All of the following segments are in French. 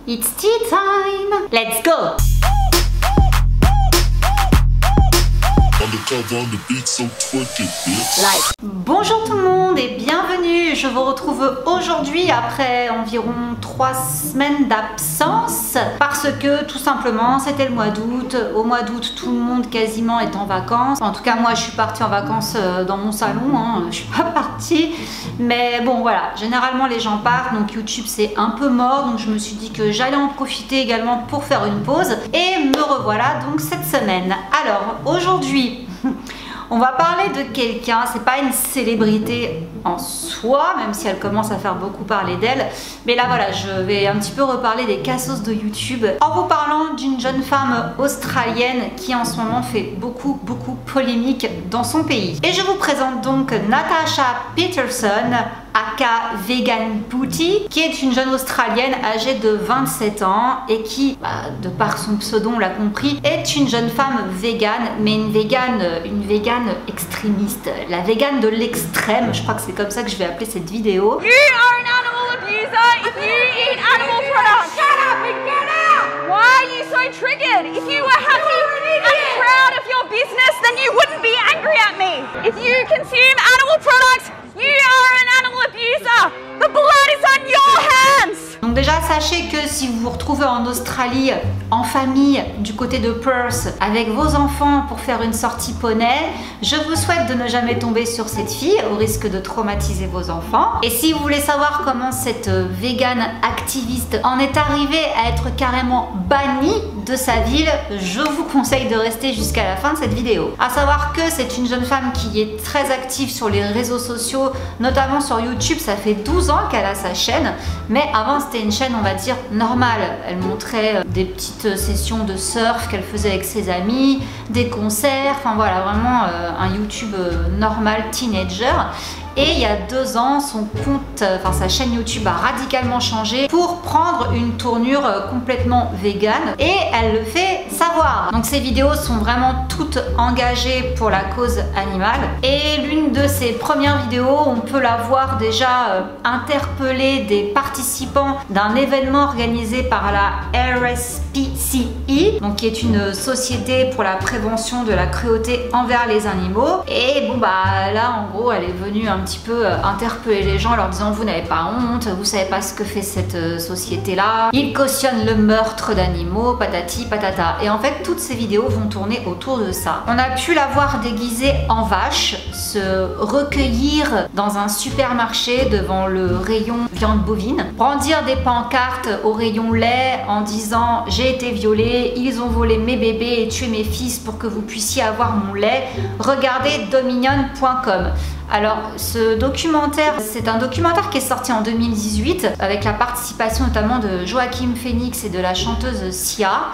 It's tea time! Let's go! Bonjour tout le monde et bienvenue. Je vous retrouve aujourd'hui après environ 3 semaines d'absence parce que tout simplement c'était le mois d'août. Au mois d'août tout le monde quasiment est en vacances. En tout cas moi je suis partie en vacances dans mon salon, hein. Je suis pas partie, mais bon voilà, généralement les gens partent donc YouTube c'est un peu mort, donc je me suis dit que j'allais en profiter également pour faire une pause et me revoilà donc cette semaine. Alors aujourd'hui on va parler de quelqu'un, c'est pas une célébrité en soi, même si elle commence à faire beaucoup parler d'elle. Mais là voilà, je vais un petit peu reparler des cassos de YouTube en vous parlant d'une jeune femme australienne qui en ce moment fait beaucoup polémique dans son pays. Et je vous présente donc Natasha Peterson, aka Vegan Booty, qui est une jeune australienne âgée de 27 ans et qui, de par son pseudo on l'a compris, est une jeune femme végane, mais une végane extrémiste, la végane de l'extrême. Je crois que c'est comme ça que je vais appeler cette vidéo. You are an animal abuser if you eat animal products. Get up and get out! Why are you so triggered? If you were happy and proud of your business, then you wouldn't be angry at me. If you consume animal products, you are an animal abuser. The blood is on your hands. Donc déjà sachez que si vous vous retrouvez en Australie en famille du côté de Perth avec vos enfants pour faire une sortie poney, je vous souhaite de ne jamais tomber sur cette fille au risque de traumatiser vos enfants. Et si vous voulez savoir comment cette végane activiste en est arrivée à être carrément bannie de sa ville, je vous conseille de rester jusqu'à la fin de cette vidéo. À savoir que c'est une jeune femme qui est très active sur les réseaux sociaux, notamment sur YouTube. Ça fait 12 ans qu'elle a sa chaîne, mais avant c'était une chaîne on va dire normale. Elle montrait des petites sessions de surf qu'elle faisait avec ses amis, des concerts, enfin voilà, vraiment un YouTube normal teenager. Et il y a 2 ans, son compte, sa chaîne YouTube a radicalement changé pour prendre une tournure complètement végane et elle le fait savoir. Donc ces vidéos sont vraiment toutes engagées pour la cause animale et l'une de ses premières vidéos, on peut la voir déjà interpeller des participants d'un événement organisé par la RSPCA, donc qui est une société pour la prévention de la cruauté envers les animaux. Et bon bah là en gros elle est venue un petit peu interpeller les gens en leur disant vous n'avez pas honte, vous savez pas ce que fait cette société là, ils cautionnent le meurtre d'animaux, patati patata. Et en fait toutes ces vidéos vont tourner autour de ça. On a pu la voir déguisée en vache, se recueillir dans un supermarché devant le rayon viande bovine, brandir des pancartes au rayon lait en disant j'ai été violée, ils ont volé mes bébés et tué mes fils pour que vous puissiez avoir mon lait, regardez dominion.com. Alors ce documentaire, c'est un documentaire qui est sorti en 2018 avec la participation notamment de Joaquin Phoenix et de la chanteuse Sia.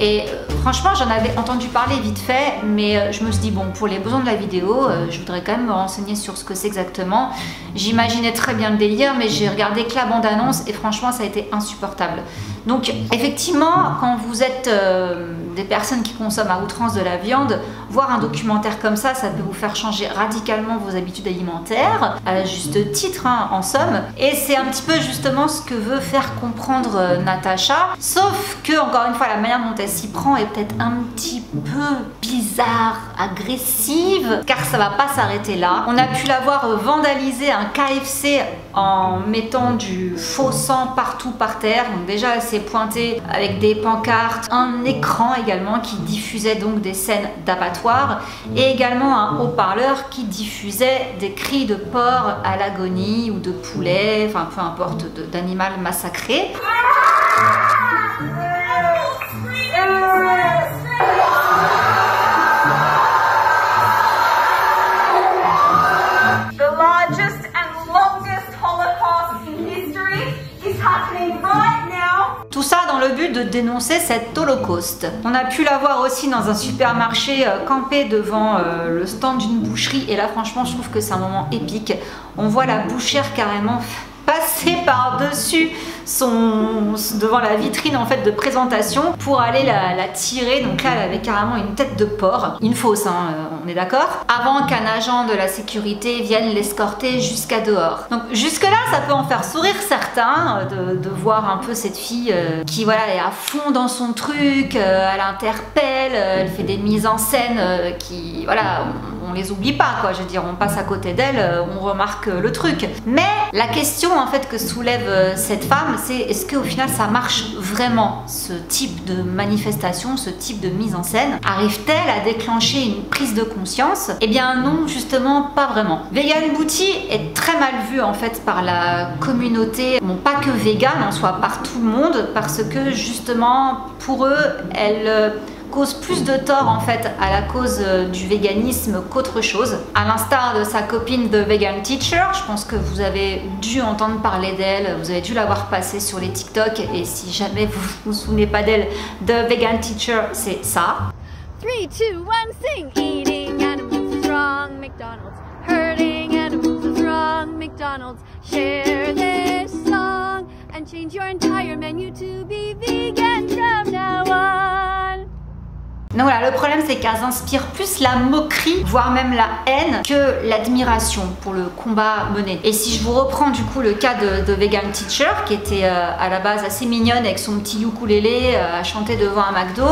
Et franchement j'en avais entendu parler vite fait, mais je me suis dit bon, pour les besoins de la vidéo, je voudrais quand même me renseigner sur ce que c'est exactement. J'imaginais très bien le délire, mais j'ai regardé que la bande-annonce et franchement ça a été insupportable. Donc effectivement quand vous êtes des personnes qui consomment à outrance de la viande, voir un documentaire comme ça peut vous faire changer radicalement vos habitudes alimentaires, à juste titre hein, en somme. Et c'est un petit peu justement ce que veut faire comprendre Natasha, sauf que encore une fois la manière dont elle s'y prend est peut-être un petit peu bizarre, agressive, car ça va pas s'arrêter là. On a pu la voir vandaliser un KFC en mettant du faux sang partout par terre. Donc déjà elle s'est pointée avec des pancartes, un écran également qui diffusait donc des scènes d'abattoir et également un haut-parleur qui diffusait des cris de porc à l'agonie ou de poulet, enfin peu importe, d'animal massacré. The largest and longest Holocaust in history is happening right now. Tout ça dans le but de dénoncer cet holocauste. On a pu la voir aussi dans un supermarché campé devant le stand d'une boucherie et là franchement je trouve que c'est un moment épique. On voit la bouchère carrément passer par-dessus devant la vitrine en fait de présentation pour aller la tirer. Donc là, elle avait carrément une tête de porc, une fausse, hein, on est d'accord, avant qu'un agent de la sécurité vienne l'escorter jusqu'à dehors. Donc jusque là, ça peut en faire sourire certains de voir un peu cette fille qui voilà est à fond dans son truc, elle interpelle, elle fait des mises en scène qui voilà, on les oublie pas quoi, je veux dire, on passe à côté d'elle, on remarque le truc. Mais la question en fait que soulève cette femme, c'est est-ce qu'au final ça marche vraiment, ce type de manifestation, ce type de mise en scène? Arrive-t-elle à déclencher une prise de conscience? Eh bien non, justement pas vraiment. Vegan Booty est très mal vue en fait par la communauté, bon pas que vegan en soi, par tout le monde, parce que justement pour eux, elle cause plus de tort en fait à la cause du véganisme qu'autre chose. À l'instar de sa copine The Vegan Teacher, je pense que vous avez dû entendre parler d'elle, vous avez dû la voir passer sur les TikTok, et si jamais vous vous souvenez pas d'elle, The Vegan Teacher, c'est ça. 3, 2, 1, sing! Eating animals is wrong, McDonald's. Hurting animals is wrong, McDonald's. Share this song and change your entire menu to be vegan from now on. Donc voilà, le problème c'est qu'elles inspirent plus la moquerie, voire même la haine, que l'admiration pour le combat mené. Et si je vous reprends du coup le cas de Vegan Teacher, qui était à la base assez mignonne avec son petit ukulélé à chanter devant un McDo,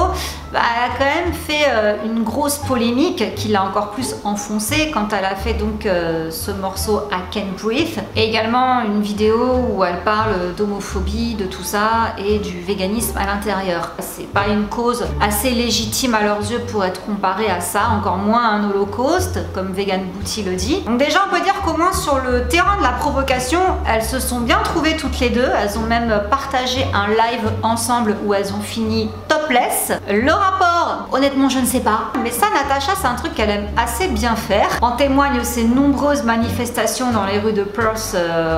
bah, elle a quand même fait une grosse polémique qui l'a encore plus enfoncée quand elle a fait donc ce morceau I Can't Breathe, et également une vidéo où elle parle d'homophobie, de tout ça et du véganisme à l'intérieur. C'est pas une cause assez légitime à leurs yeux pour être comparée à ça, encore moins à un holocauste comme Vegan Booty le dit. Donc déjà on peut dire qu'au moins sur le terrain de la provocation, elles se sont bien trouvées toutes les deux. Elles ont même partagé un live ensemble où elles ont fini topless. Le rapport, honnêtement je ne sais pas, mais ça Natasha c'est un truc qu'elle aime assez bien faire. En témoignent ses nombreuses manifestations dans les rues de Perth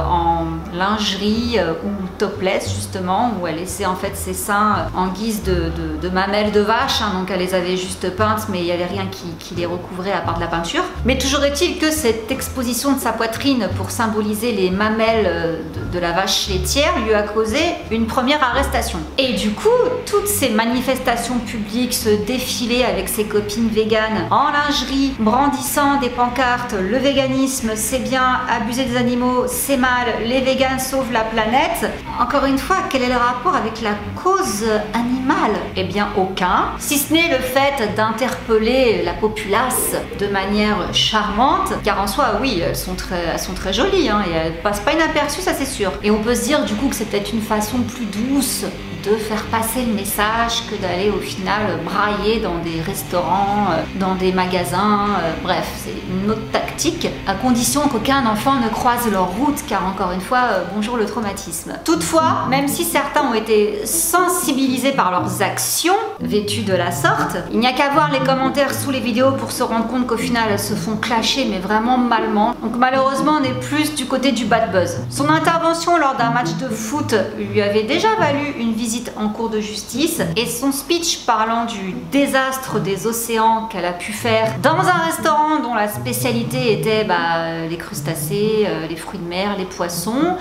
en lingerie ou topless justement, où elle laissait en fait ses seins en guise de mamelles de vache, hein, donc elle les avait juste peintes mais il n'y avait rien qui les recouvrait à part de la peinture. Mais toujours est-il que cette exposition de sa poitrine pour symboliser les mamelles de la vache laitière lui a causé une première arrestation. Et du coup, toutes ces manifestations publiques, ce défilé avec ses copines véganes en lingerie, brandissant des pancartes, le véganisme c'est bien, abuser des animaux c'est mal, les véganes sauvent la planète. Encore une fois, quel est le rapport avec la cause animale? Eh bien aucun, si ce n'est le fait d'interpeller la populace de manière charmante, car en soi oui, elles sont très jolies hein, et elles passent pas inaperçues, ça c'est sûr. Et on peut se dire du coup que c'est peut-être une façon plus douce de faire passer le message que d'aller au final brailler dans des restaurants, dans des magasins, bref, c'est une autre tactique, à condition qu'aucun enfant ne croise leur route, car encore une fois, bonjour le traumatisme. Toutefois, même si certains ont été sensibilisés par leurs actions vêtues de la sorte, il n'y a qu'à voir les commentaires sous les vidéos pour se rendre compte qu'au final elles se font clasher mais vraiment malement. Donc malheureusement on est plus du côté du bad buzz. Son intervention lors d'un match de foot lui avait déjà valu une visite en cour de justice, et son speech parlant du désastre des océans qu'elle a pu faire dans un restaurant dont la spécialité était les crustacés, les fruits de mer, les poissons.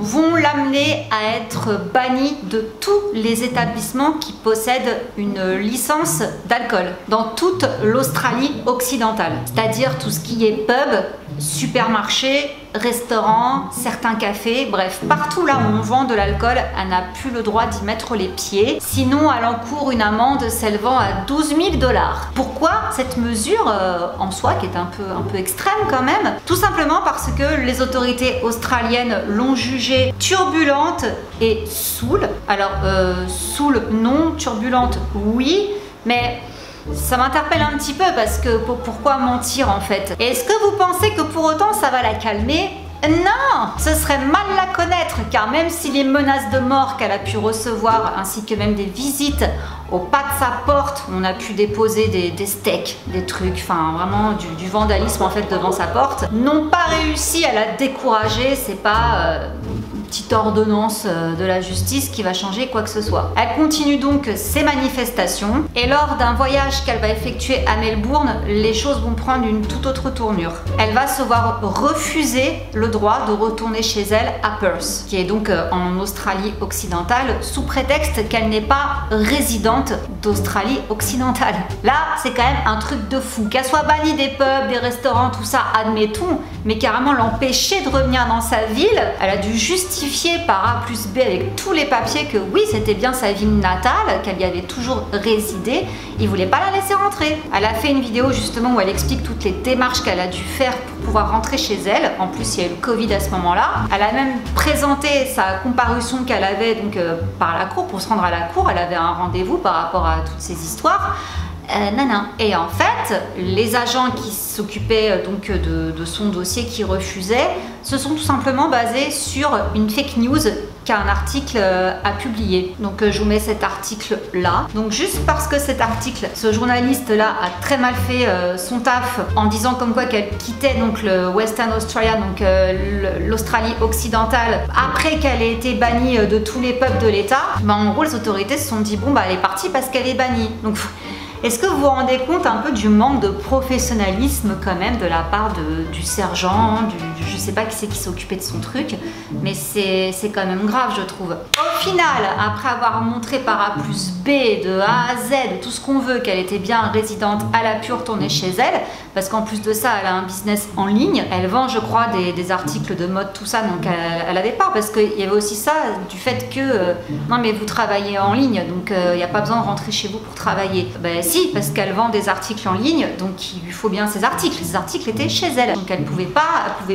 Vont l'amener à être banni de tous les établissements qui possèdent une licence d'alcool dans toute l'Australie occidentale, c'est-à-dire tout ce qui est pub, supermarché, restaurants, certains cafés, bref, partout là où on vend de l'alcool, elle n'a plus le droit d'y mettre les pieds, sinon elle encourt une amende s'élevant à 12 000 $. Pourquoi cette mesure en soi, qui est un peu extrême quand même? Tout simplement parce que les autorités australiennes l'ont jugée turbulente et saoule. Alors, saoule non, turbulente oui, mais ça m'interpelle un petit peu parce que pourquoi mentir en fait? Est-ce que vous pensez que pour autant ça va la calmer? Non, ce serait mal la connaître, car même si les menaces de mort qu'elle a pu recevoir ainsi que même des visites au pas de sa porte, on a pu déposer des steaks, des trucs, enfin vraiment du vandalisme en fait devant sa porte, n'ont pas réussi à la décourager. C'est pas petite ordonnance de la justice qui va changer quoi que ce soit. Elle continue donc ses manifestations et lors d'un voyage qu'elle va effectuer à Melbourne, les choses vont prendre une toute autre tournure. Elle va se voir refuser le droit de retourner chez elle à Perth, qui est donc en Australie occidentale, sous prétexte qu'elle n'est pas résidente d'Australie occidentale. Là, c'est quand même un truc de fou. Qu'elle soit bannie des pubs, des restaurants, tout ça, admettons, mais carrément l'empêcher de revenir dans sa ville, elle a dû justifier par A plus B avec tous les papiers que oui, c'était bien sa ville natale, qu'elle y avait toujours résidé, il voulait pas la laisser rentrer. Elle a fait une vidéo justement où elle explique toutes les démarches qu'elle a dû faire pour pouvoir rentrer chez elle. En plus, il y a eu le Covid à ce moment-là. Elle a même présenté sa comparution qu'elle avait donc par la cour. Pour se rendre à la cour, elle avait un rendez-vous par rapport à toutes ces histoires. Non. Et en fait, les agents qui s'occupaient donc de son dossier, qui refusaient, se sont tout simplement basés sur une fake news qu'un article a publié. Donc je vous mets cet article là. Donc juste parce que cet article, ce journaliste là a très mal fait son taf en disant comme quoi qu'elle quittait donc le Western Australia, donc l'Australie occidentale, après qu'elle ait été bannie de tous les pubs de l'État, en gros les autorités se sont dit bon bah elle est partie parce qu'elle est bannie. Donc est-ce que vous vous rendez compte un peu du manque de professionnalisme quand même de la part du sergent, je sais pas qui c'est qui s'occupait de son truc, mais c'est quand même grave je trouve. Au final, après avoir montré par A plus B, de A à Z, tout ce qu'on veut, qu'elle était bien résidente à la pure tournée chez elle, parce qu'en plus de ça, elle a un business en ligne, elle vend je crois des articles de mode, tout ça, donc elle avait peur, parce qu'il y avait aussi ça du fait que, non mais vous travaillez en ligne, donc il n'y a pas besoin de rentrer chez vous pour travailler. Ben si, parce qu'elle vend des articles en ligne, donc il lui faut bien ces articles. Ces articles étaient chez elle, donc elle pouvait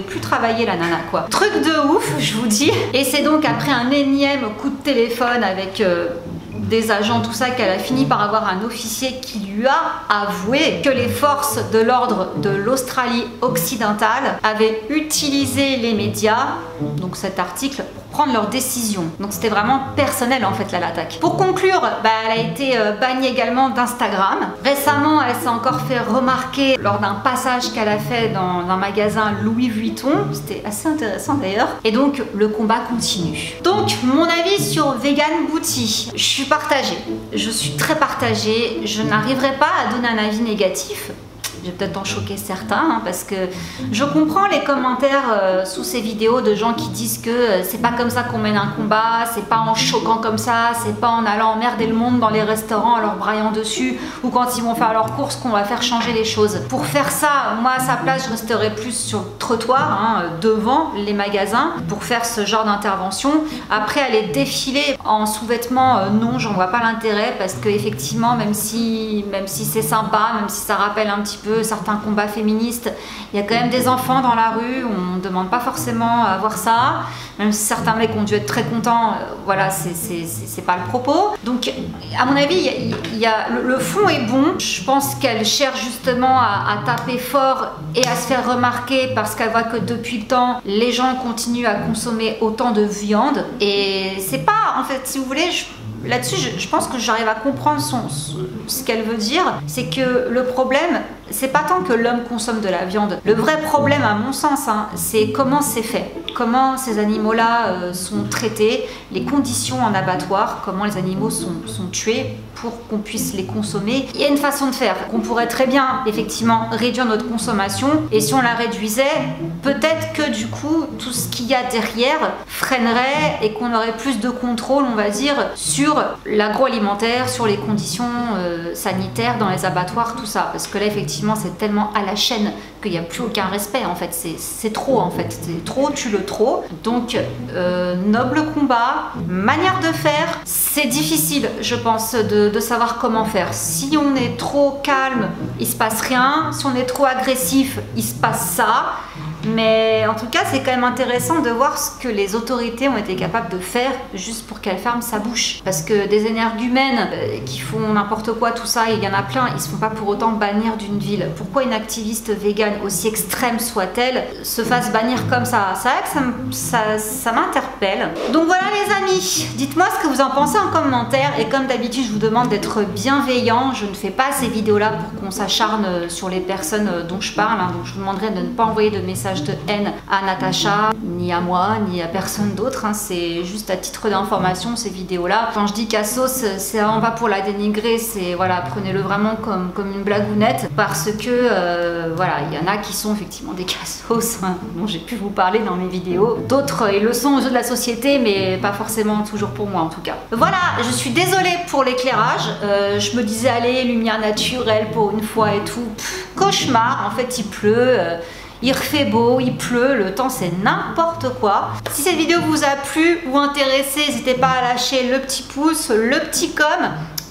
plus travailler la nana quoi. Truc de ouf, je vous dis. Et c'est donc après un énième coup de téléphone avec des agents, tout ça, qu'elle a fini par avoir un officier qui lui a avoué que les forces de l'ordre de l'Australie occidentale avaient utilisé les médias, donc cet article, pour prendre leurs décisions. Donc c'était vraiment personnel en fait là l'attaque. Pour conclure, elle a été bannie également d'Instagram. Récemment, elle s'est encore fait remarquer lors d'un passage qu'elle a fait dans un magasin Louis Vuitton. C'était assez intéressant d'ailleurs. Et donc le combat continue. Donc mon avis sur Vegan Booty, je suis partagée. Je suis très partagée. Je n'arriverai pas à donner un avis négatif. Je vais peut-être en choquer certains parce que je comprends les commentaires sous ces vidéos de gens qui disent que c'est pas comme ça qu'on mène un combat, c'est pas en choquant comme ça, c'est pas en allant emmerder le monde dans les restaurants en leur braillant dessus ou quand ils vont faire leurs courses qu'on va faire changer les choses. Pour faire ça, moi à sa place je resterai plus sur le trottoir, devant les magasins pour faire ce genre d'intervention. Après aller défiler en sous-vêtements, non, j'en vois pas l'intérêt parce que effectivement même si c'est sympa, même si ça rappelle un petit peu certains combats féministes, il y a quand même des enfants dans la rue, on ne demande pas forcément à voir ça, même si certains mecs ont dû être très contents, voilà, c'est pas le propos. Donc à mon avis, le fond est bon. Je pense qu'elle cherche justement à taper fort et à se faire remarquer parce qu'elle voit que depuis le temps, les gens continuent à consommer autant de viande et c'est pas, en fait, si vous voulez, là-dessus, je pense que j'arrive à comprendre ce qu'elle veut dire. C'est que le problème, c'est pas tant que l'homme consomme de la viande. Le vrai problème, à mon sens, c'est comment c'est fait. Comment ces animaux-là sont traités, les conditions en abattoir, comment les animaux sont tués pour qu'on puisse les consommer. Il y a une façon de faire. On pourrait très bien, effectivement, réduire notre consommation. Et si on la réduisait, peut-être que du coup, tout ce qu'il y a derrière freinerait et qu'on aurait plus de contrôle, on va dire, sur l'agroalimentaire, sur les conditions sanitaires dans les abattoirs, tout ça. Parce que là, effectivement, c'est tellement à la chaîne qu'il n'y a plus aucun respect, en fait. C'est trop, en fait. C'est trop, tue le trop. Donc, noble combat, manière de faire. C'est difficile, je pense, de savoir comment faire. Si on est trop calme, il se passe rien. Si on est trop agressif, il se passe ça. Mais en tout cas, c'est quand même intéressant de voir ce que les autorités ont été capables de faire juste pour qu'elle ferme sa bouche. Parce que des énergumènes qui font n'importe quoi, tout ça, il y en a plein, ils se font pas pour autant bannir d'une ville. Pourquoi une activiste végane, aussi extrême soit-elle, se fasse bannir comme ça? C'est vrai que ça m'interpelle. Donc voilà les amis, dites-moi ce que vous en pensez en commentaire. Et comme d'habitude, je vous demande d'être bienveillant. Je ne fais pas ces vidéos-là pour qu'on s'acharne sur les personnes dont je parle. Donc je vous demanderai de ne pas envoyer de messages message de haine à Natacha, ni à moi, ni à personne d'autre. Hein. C'est juste à titre d'information ces vidéos-là. Quand je dis cassos, c'est vraiment pas pour la dénigrer, c'est voilà, prenez-le vraiment comme une blagounette parce que voilà, il y en a qui sont effectivement des cassos, hein, dont j'ai pu vous parler dans mes vidéos. D'autres, ils le sont aux yeux de la société, mais pas forcément toujours pour moi en tout cas. Voilà, je suis désolée pour l'éclairage. Je me disais, allez, lumière naturelle pour une fois et tout. Pff, cauchemar, en fait il pleut. Il refait beau, il pleut, le temps c'est n'importe quoi. Si cette vidéo vous a plu ou intéressé, n'hésitez pas à lâcher le petit pouce, le petit com.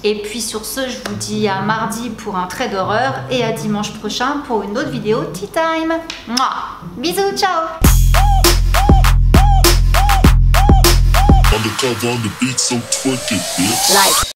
Et puis sur ce, je vous dis à mardi pour un trait d'horreur et à dimanche prochain pour une autre vidéo Tea Time. Mouah. Bisous, ciao. Undercover on the beat, so twerk it, bitch. Like.